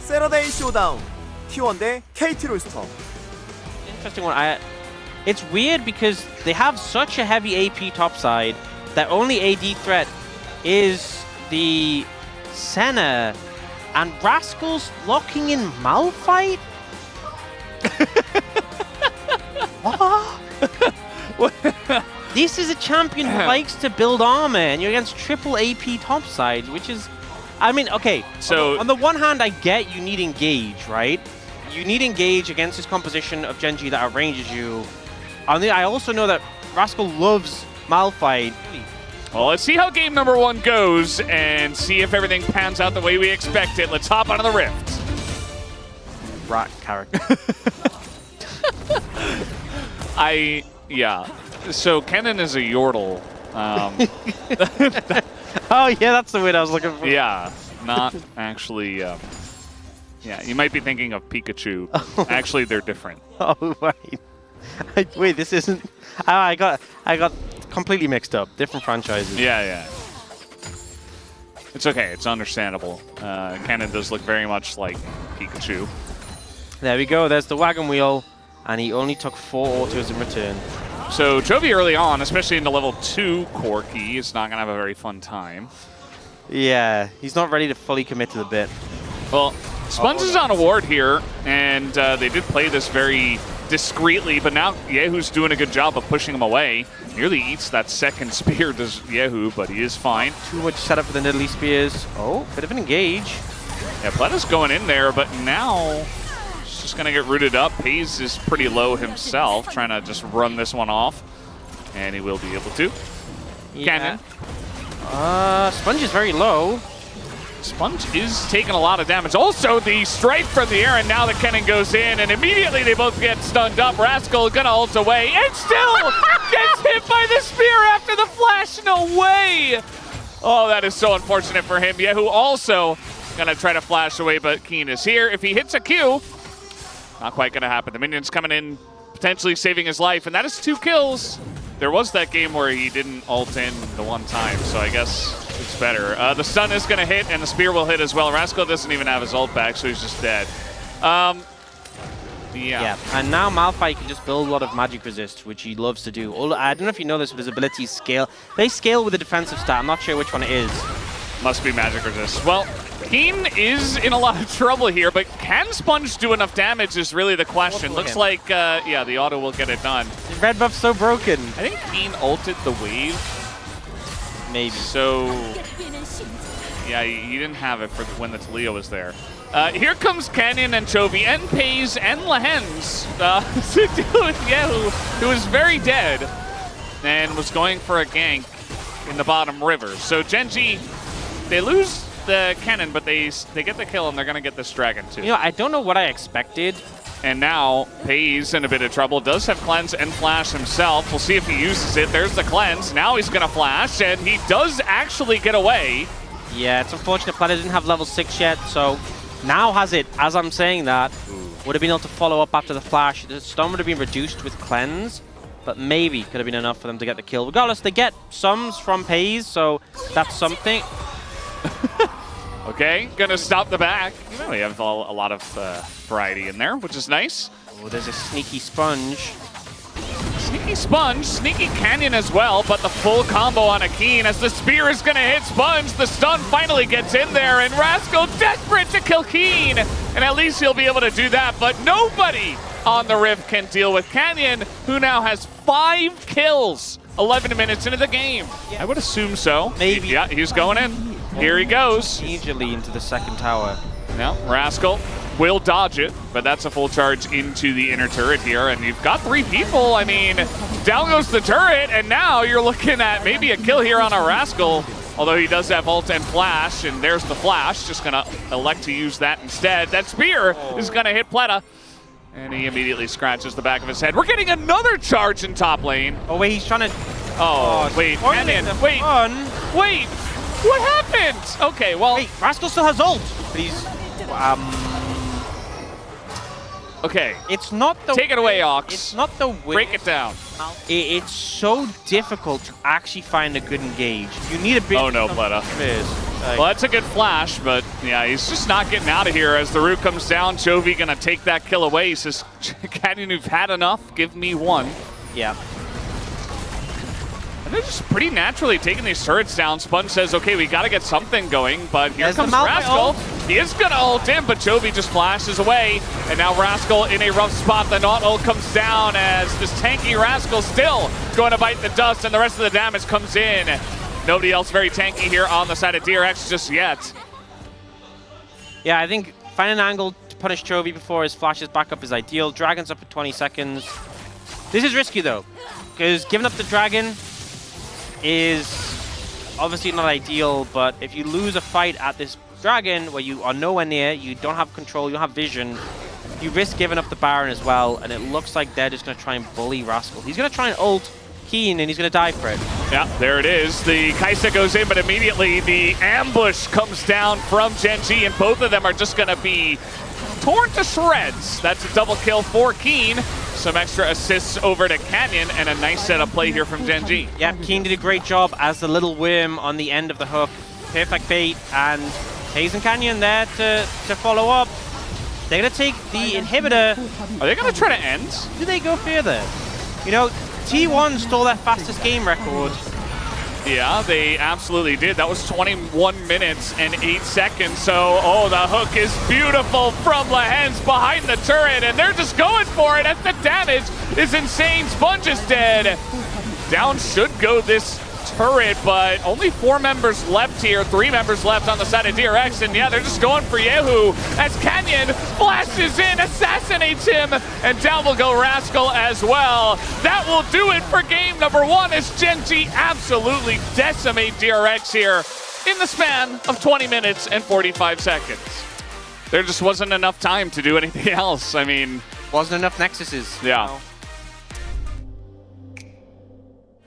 세러데이 쇼다운 T1 대 KT 롤스터. Interesting one. It's weird because they have such a heavy AP topside that only AD threat is the Senna, and Rascal's locking in Malphite? What? This is a champion who likes to build armor, and you're against triple AP topsides, which is... I mean, okay, so on the one hand, I get you need engage, right? You need engage against this composition of Genji that outranges you. I also know that Rascal loves Malphite. Well, let's see how game number 1 goes and see if everything pans out the way we expect it. Let's hop onto the Rift. Rat character. Yeah. So Kennen is a Yordle. Oh yeah, that's the word I was looking for. Yeah, not actually. Yeah, you might be thinking of Pikachu. Actually, they're different. Oh right. Wait, this isn't. Oh, I got completely mixed up. Different franchises. Yeah. It's okay. It's understandable. Kennen does look very much like Pikachu. There we go. There's the wagon wheel, and he only took 4 autos in return. So Chovy early on, especially in the level 2 core key, is not going to have a very fun time. Yeah, he's not ready to fully commit to the bit. Well, Sponge is on a ward here, and they did play this very discreetly, but now Yehu's doing a good job of pushing him away. Nearly eats that second spear, does Yehu, but he is fine. Too much setup for the Nidalee spears. Oh, bit of an engage. Yeah, Pletta's going in there, but now he's just going to get rooted up. Hayes is pretty low himself, trying to just run this one off, and he will be able to. Yeah. Cannon. Sponge is very low. Sponge is taking a lot of damage. Also, the strike from the air, and now the Kennen goes in, and immediately they both get stunned up. Rascal gonna ult away, and still gets hit by the spear after the flash. No way! Oh, that is so unfortunate for him. Yehu also gonna try to flash away, but Keen is here. If he hits a Q, not quite gonna happen. The minion's coming in, potentially saving his life, and that is 2 kills. There was that game where he didn't ult in the one time, so I guess it's better. The stun is going to hit, and the spear will hit as well. Rascal doesn't even have his ult back, so he's just dead. Yeah, and now Malphite can just build a lot of magic resist, which he loves to do. I don't know if you know this, but his abilities scale. They scale with a defensive stat. I'm not sure which one it is. Must be magic resist. Well, Keen is in a lot of trouble here, but can Sponge do enough damage is really the question. Looks like, yeah, the auto will get it done. The red buff's so broken. I think Keen ulted the wave. Maybe. So, yeah, he didn't have it for when the Taliyah was there. Here comes Canyon and Chovy and Pays and Lehens to deal with Yehu, who is very dead and was going for a gank in the bottom river. So Genji, they lose the cannon, but they get the kill, and they're going to get this dragon too. You know, I don't know what I expected. And now Pays in a bit of trouble. Does have cleanse and flash himself. We'll see if he uses it. There's the cleanse. Now he's going to flash, and he does actually get away. Yeah, it's unfortunate Planet didn't have level 6 yet, so now has it. As I'm saying that, would have been able to follow up after the flash. The stun would have been reduced with cleanse, but maybe could have been enough for them to get the kill. Regardless, they get sums from Pays, so that's something. Okay, gonna stop the back. You know, we have a lot of variety in there, which is nice. Oh, there's a sneaky Sponge. Sneaky Sponge, sneaky Canyon as well, but the full combo on a Keen as the spear is gonna hit Sponge. The stun finally gets in there, and Rascal desperate to kill Keen, and at least he'll be able to do that, but nobody on the Rift can deal with Canyon, who now has 5 kills 11 minutes into the game. Yeah. I would assume so. Maybe. Yeah, he's going in. Here he goes. Immediately into the second tower. Now, Rascal will dodge it, but that's a full charge into the inner turret here, and you've got 3 people. I mean, down goes the turret, and now you're looking at maybe a kill here on a Rascal, although he does have ult and flash, and there's the flash. Just gonna elect to use that instead. That spear is gonna hit Pleta, and he immediately scratches the back of his head. We're getting another charge in top lane. Oh, wait, he's trying to... Oh, wait, Canyon, wait, wait. What happened? Okay, well... Wait, Rascal still has ult, but he's... Okay. It's not the... Take it away, Ox. It's not the... Break it down. It's so difficult to actually find a good engage. You need a bit... Oh no, Pleta. Well, that's a good flash, but yeah, he's just not getting out of here as the root comes down. Chovy gonna take that kill away. He says, Canyon, you've had enough, give me one. Yeah. And they're just pretty naturally taking these turrets down. Sponge says, okay, we gotta get something going, but here comes Rascal. He is gonna ult in, but Chovy just flashes away. And now Rascal in a rough spot. The not ult comes down as this tanky Rascal still going to bite the dust, and the rest of the damage comes in. Nobody else very tanky here on the side of DRX just yet. Yeah, I think finding an angle to punish Chovy before his flashes back up is ideal. Dragon's up at 20 seconds. This is risky though, because giving up the Dragon is obviously not ideal, but if you lose a fight at this Dragon where you are nowhere near, you don't have control, you don't have vision, you risk giving up the Baron as well, and it looks like they're just going to try and bully Rascal. He's going to try and ult Keen, and he's going to die for it. Yeah, there it is. The Kaisa goes in, but immediately the ambush comes down from Gen G, and both of them are just going to be torn to shreds. That's a double kill for Keen. Some extra assists over to Canyon, and a nice setup play here from Gen G. Yeah, Keen did a great job as the little worm on the end of the hook. Perfect bait, and Hayes and Canyon there to follow up. They're going to take the inhibitor. Are they going to try to end? Do they go further? You know, T1 stole their fastest game record. Yeah, they absolutely did. That was 21 minutes and 8 seconds. So, oh, the hook is beautiful from Lahens behind the turret, and they're just going for it as the damage is insane. Sponge is dead. Down should go this turret, but only 4 members left here, 3 members left on the side of DRX, and yeah, they're just going for Yehu as Canyon flashes in, assassinates him, and down will go Rascal as well. That will do it for game number 1 as Gen G absolutely decimate DRX here in the span of 20 minutes and 45 seconds. There just wasn't enough time to do anything else. I mean, wasn't enough Nexuses. Yeah. You know?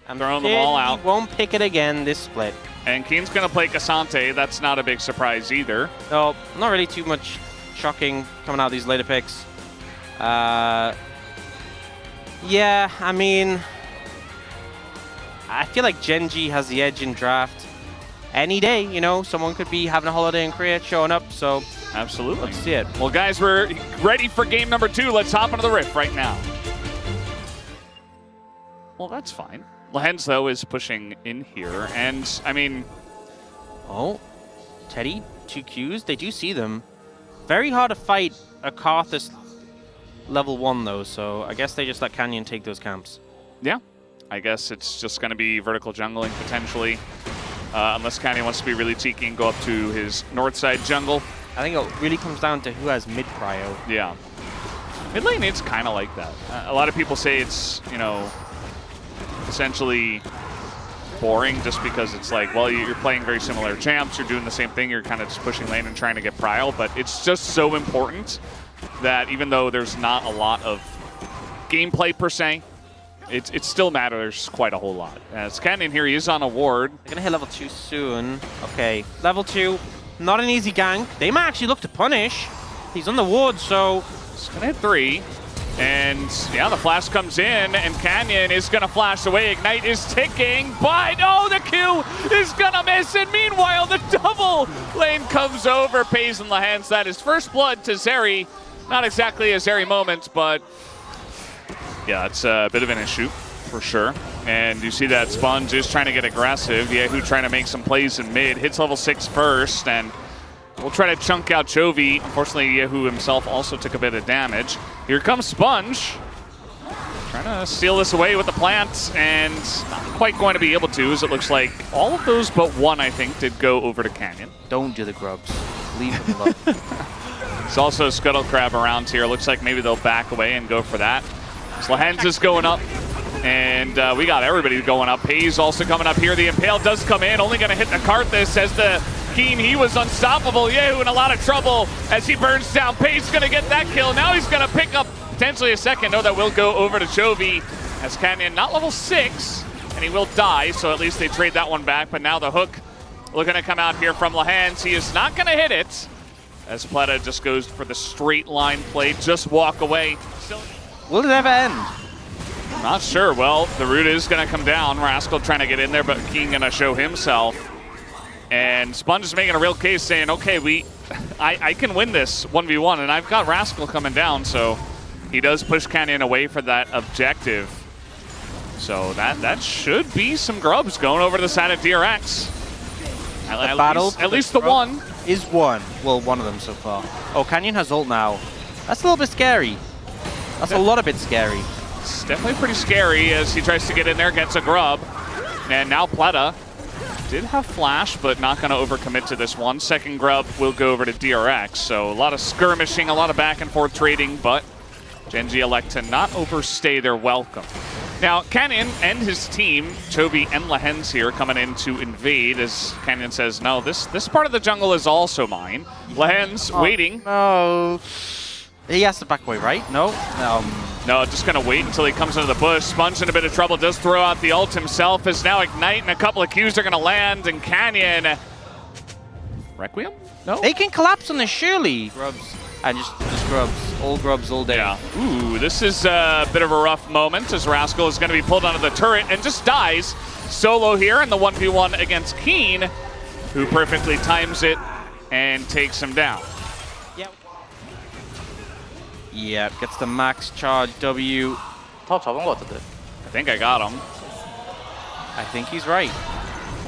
I'm throwing them all out. He won't pick it again this split. And Keen's going to play Cassante. That's not a big surprise either. No, not really too much shocking coming out of these later picks. Yeah, I mean, I feel like Gen G has the edge in draft. Any day, you know, someone could be having a holiday in Korea showing up, so absolutely. Let's see it. Well, guys, we're ready for game number 2. Let's hop into the Rift right now. Well, that's fine. Lahens, though, is pushing in here, and, I mean... Oh, Teddy, 2 Qs, they do see them. Very hard to fight a Karthus level 1, though, so I guess they just let Canyon take those camps. Yeah, I guess it's just going to be vertical jungling, potentially, unless Canyon wants to be really cheeky and go up to his north side jungle. I think it really comes down to who has mid-prio. Yeah. Mid lane, it's kind of like that. A lot of people say it's, you know, essentially boring just because it's like, well, you're playing very similar champs, you're doing the same thing, you're kind of just pushing lane and trying to get prio, but it's just so important that even though there's not a lot of gameplay per se, it still matters quite a whole lot. As Canyon here, he is on a ward. They're gonna hit level 2 soon. Okay, level 2, not an easy gank. They might actually look to punish. He's on the ward, so... He's gonna hit 3. And yeah, the flash comes in, and Canyon is going to flash away. Ignite is ticking, but oh, the Q is going to miss. And meanwhile, the double lane comes over. Pays in the hands. That is first blood to Zeri. Not exactly a Zeri moment, but yeah, it's a bit of an issue for sure. And you see that Sponge is trying to get aggressive. Yehu trying to make some plays in mid. Hits level 6 first, and we'll try to chunk out Chovy. Unfortunately, Yehu himself also took a bit of damage. Here comes Sponge. Trying to steal this away with the plant, and not quite going to be able to, as it looks like all of those but one, I think, did go over to Canyon. Don't do the grubs. Leave them alone. There's also a Scuttle Crab around here. Looks like maybe they'll back away and go for that. Lahens is going up, and we got everybody going up. Hayes also coming up here. The Impale does come in, only going to hit the Karthus as the Keen, he was unstoppable. Yehu in a lot of trouble as he burns down. Pace going to get that kill. Now he's going to pick up potentially a second. No, that will go over to Chovy as Canyon, not level 6, and he will die, so at least they trade that one back. But now the hook looking to come out here from Lahens. He is not going to hit it as Plata just goes for the straight line play. Just walk away. Will it ever end? Not sure. Well, the root is going to come down. Rascal trying to get in there, but Keen going to show himself. And Sponge is making a real case saying, okay, I can win this 1v1, and I've got Rascal coming down, so he does push Canyon away for that objective. So that should be some grubs going over to the side of DRX. At least the one. Is one. Well, one of them so far. Oh, Canyon has ult now. That's a little bit scary. That's a lot of bit scary. It's definitely pretty scary as he tries to get in there, gets a grub. And now Pleta did have flash, but not going to overcommit to this one. Second grub will go over to DRX. So a lot of skirmishing, a lot of back and forth trading, but Gen.G elect to not overstay their welcome. Now, Canyon and his team, Chovy and Lehens here, coming in to invade as Canyon says, no, this part of the jungle is also mine. Lehens waiting. No. He has to back away, right? No? No, just going to wait until he comes into the bush. Sponge in a bit of trouble, does throw out the ult himself, is now Ignite, and a couple of Qs are going to land, and Canyon... Requiem? No? They can collapse on this, surely. Grubs. And just grubs all day. Yeah. Ooh, this is a bit of a rough moment as Rascal is going to be pulled onto the turret and just dies solo here in the 1v1 against Keen, who perfectly times it and takes him down. Yeah, gets the max charge W. I think I got him. I think he's right.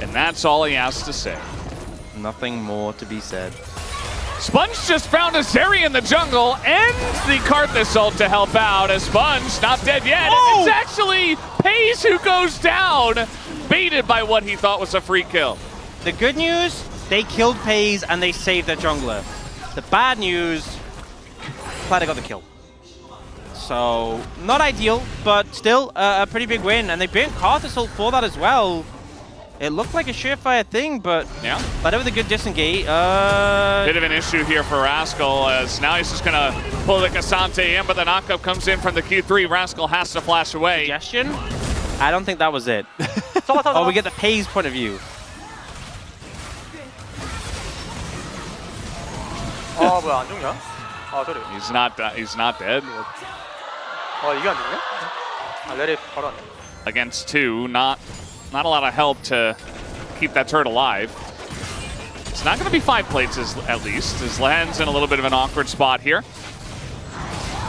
And that's all he has to say. Nothing more to be said. Sponge just found a Zeri in the jungle and the Karthus ult to help out as Sponge not dead yet. Oh! And it's actually Paze who goes down, baited by what he thought was a free kill. The good news, they killed Paze and they saved their jungler. The bad news, Pleta got the kill. So, not ideal, but still a pretty big win. And they burnt Karthus ult for that as well. It looked like a surefire thing, but yeah, Pleta with a good disengage. Bit of an issue here for Rascal as now he's just going to pull the Cassante in, but the knockup comes in from the Q3. Rascal has to flash away. Suggestion? I don't think that was it. Oh, we get the Paze point of view. 뭐야 안 죽냐? 소리. He's not dead. 이게 안 죽냐? 레리 바로 안 돼. Against two, not a lot of help to keep that turret alive. It's not going to be 5 plates at least, as Lehens in a little bit of an awkward spot here.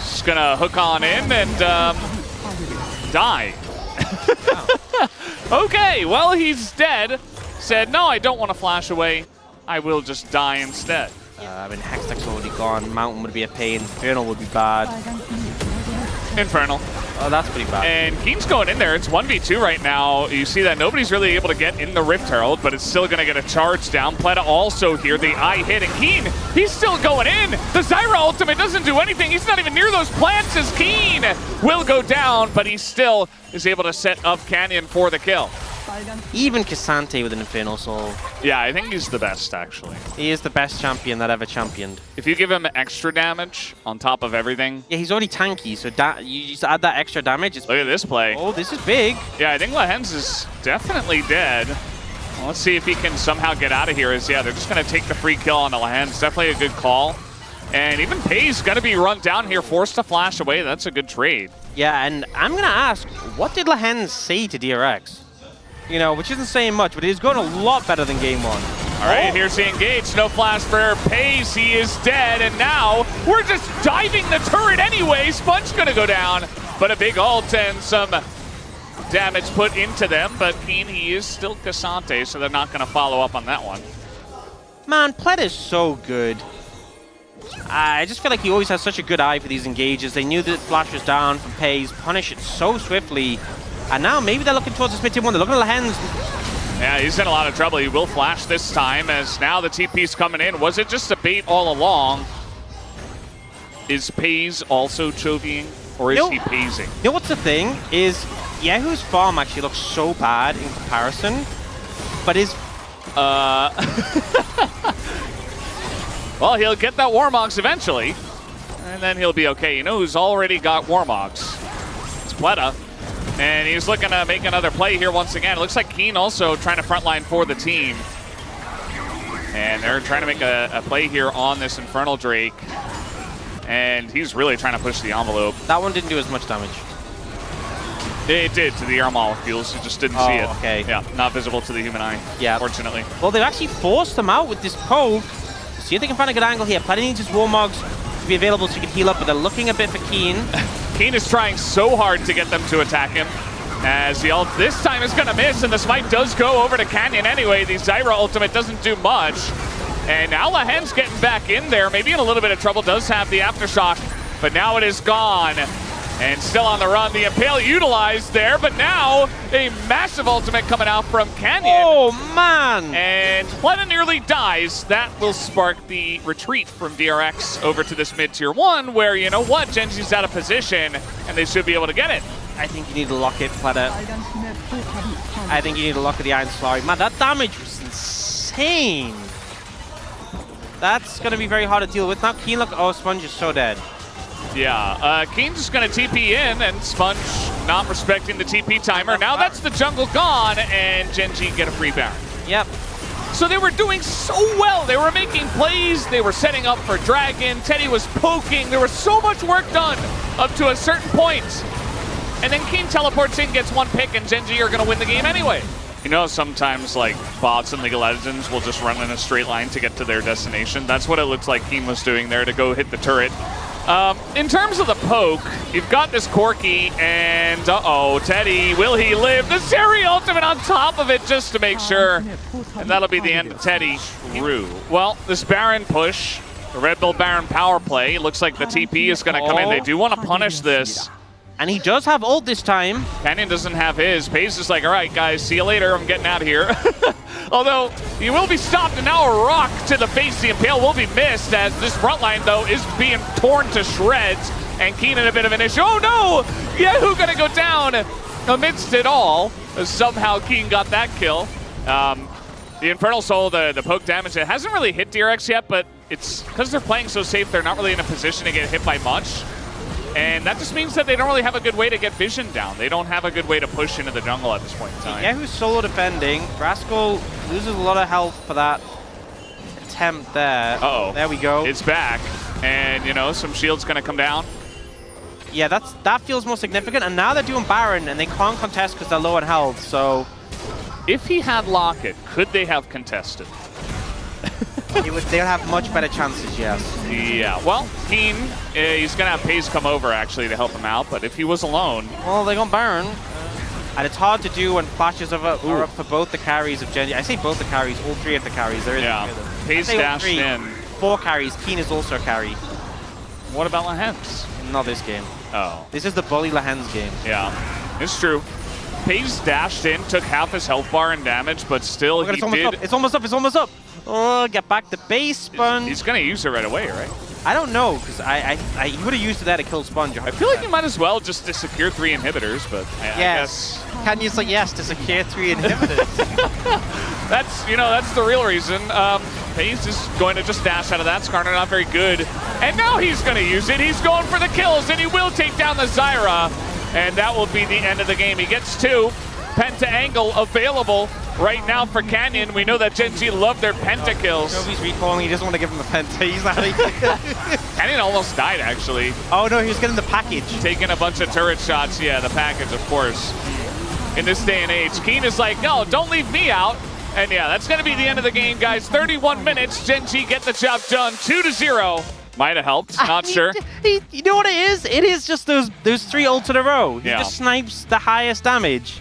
Just going to hook on in and die. Okay, well, he's dead. Said, no, I don't want to flash away. I will just die instead. I mean, Hextech's already gone. Mountain would be a pain. Infernal would be bad. Infernal. Oh, that's pretty bad. And Keen's going in there. It's 1v2 right now. You see that nobody's really able to get in the Rift Herald, but it's still going to get a charge down. Pleta also here. The eye hit. And Keen, he's still going in. The Zyra ultimate doesn't do anything. He's not even near those plants as Keen will go down, but he still is able to set up Canyon for the kill. Even Cassante with an Infernal Soul. Yeah, I think he's the best, actually. He is the best champion that ever championed. If you give him extra damage on top of everything. Yeah, he's already tanky, so you just add that extra damage. Look at this play. Oh, this is big. Yeah, I think Lehens is definitely dead. Well, let's see if he can somehow get out of here. Yeah, they're just going to take the free kill on the Lehens. Definitely a good call. And even Paze going to be run down here, forced to flash away. That's a good trade. Yeah, and I'm going to ask, what did Lehens say to DRX? You know, which isn't saying much, but he's going a lot better than game one. All right, here's the engage. No flash for Paze. He is dead, and now we're just diving the turret anyway. Sponge going to go down, but a big ult and some damage put into them. But Keen, he is still Cassante, so they're not going to follow up on that one. Man, Pleta is so good. I just feel like he always has such a good eye for these engages. They knew that flash was down from Paze, punish it so swiftly. And now maybe they're looking towards the split team one. They're looking at Lehens. Yeah, he's in a lot of trouble. He will flash this time as now the TP's coming in. Was it just a bait all along? Is Paze also chovying, or is he pazing? You know what's the thing? Is Yehu's farm actually looks so bad in comparison, but his... Well, he'll get that Warmogs eventually, and then he'll be okay. You know who's already got Warmogs? It's Pleta. And he's looking to make another play here once again. It looks like Keen also trying to frontline for the team. And they're trying to make a play here on this Infernal Drake. And he's really trying to push the envelope. That one didn't do as much damage. It did to the air molecules. You just didn't see it. Okay. Yeah, not visible to the human eye. Yeah. Fortunately. Well, they've actually forced them out with this poke. See if they can find a good angle here. Planet needs his Warmogs to be available so he can heal up, but they're looking a bit for Keen. Keen is trying so hard to get them to attack him. As the ult this time is going to miss, and the smite does go over to Canyon anyway. The Zyra ultimate doesn't do much. And now Lahen's getting back in there, maybe in a little bit of trouble, does have the Aftershock, but now it is gone. And still on the run, the Impale utilized there, but now a massive ultimate coming out from Canyon. Oh, man! And Pleta nearly dies. That will spark the retreat from DRX over to this mid-tier 1, where, you know what, Genji's out of position, and they should be able to get it. I think you need to lock it, Pleta. I think you need to lock the Iron Slurry. Man, that damage was insane. That's going to be very hard to deal with. Now, Keen, look, oh, Sponge is so dead. Yeah, Keen's just going to TP in, and Sponge not respecting the TP timer. Now that's the jungle gone, and Genji get a free Baron. Yep. So they were doing so well. They were making plays. They were setting up for Dragon. Teddy was poking. There was so much work done up to a certain point. And then Keen teleports in, gets one pick, and Genji are going to win the game anyway. You know, sometimes like bots in League of Legends will just run in a straight line to get to their destination. That's what it looks like Keen was doing there to go hit the turret. In terms of the poke, you've got this Corki, and uh-oh, Teddy, will he live? The Seri ultimate on top of it just to make sure, and that'll be the end of Teddy. True. Well, this Baron push, the Red Bull Baron power play, looks like the TP is going to come in. They do want to punish this. And he does have ult this time. Canyon doesn't have his. Pace is like, all right, guys, see you later. I'm getting out of here. Although, he will be stopped, and now a rock to the face. The Impale will be missed, as this front line, though, is being torn to shreds. And Keen in a bit of an issue. Oh, no! Yahoo gonna go down amidst it all. Somehow Keen got that kill. The Infernal Soul, the poke damage, it hasn't really hit DRX yet, but it's because they're playing so safe, they're not really in a position to get hit by much. And that just means that they don't really have a good way to get vision down. They don't have a good way to push into the jungle at this point in time. Yahoo's solo defending. Rascal loses a lot of health for that attempt there. Uh-oh. There we go. It's back. And, you know, some shield's going to come down. Yeah, that feels more significant. And now they're doing Baron, and they can't contest because they're low on health, so... If he had Locket, could they have contested? They'll have much better chances, yes. Yeah, well, Keen, he's going to have Pace come over, actually, to help him out. But if he was alone... Well, they're going Baron. And it's hard to do when flashes are up for both the carries of Genji. I say both the carries, all three of the carries. There is yeah, Pace dashed in. 4 carries. Keen is also a carry. What about Lahen's? Not this game. Oh. This is the Bully Lahen's game. Yeah, it's true. Pace dashed in, took half his health bar and damage, but still he did... It's almost up, it's almost up! Oh, get back the base, Sponge. He's going to use it right away, right? I don't know, because he would have used it there to kill Sponge. I feel like you might as well just to secure 3 inhibitors, but I guess... Can you say yes to secure 3 inhibitors? that's the real reason. Pace is going to just dash out of that. Skarner not very good. And now he's going to use it. He's going for the kills, and he will take down the Zyra. And that will be the end of the game. He gets 2. Penta angle available right now for Canyon. We know that Genji love their penta kills. Kobe's recalling. He doesn't want to give him the penta. He's not Canyon almost died, actually. Oh, no, he was getting the package. Taking a bunch of turret shots. Yeah, the package, of course. In this day and age, Keen is like, no, don't leave me out. And yeah, that's going to be the end of the game, guys. 31 minutes. Genji get the job done. 2-0. Might have helped. Not sure. You know what it is? It is just those 3 ults in a row. He just snipes the highest damage.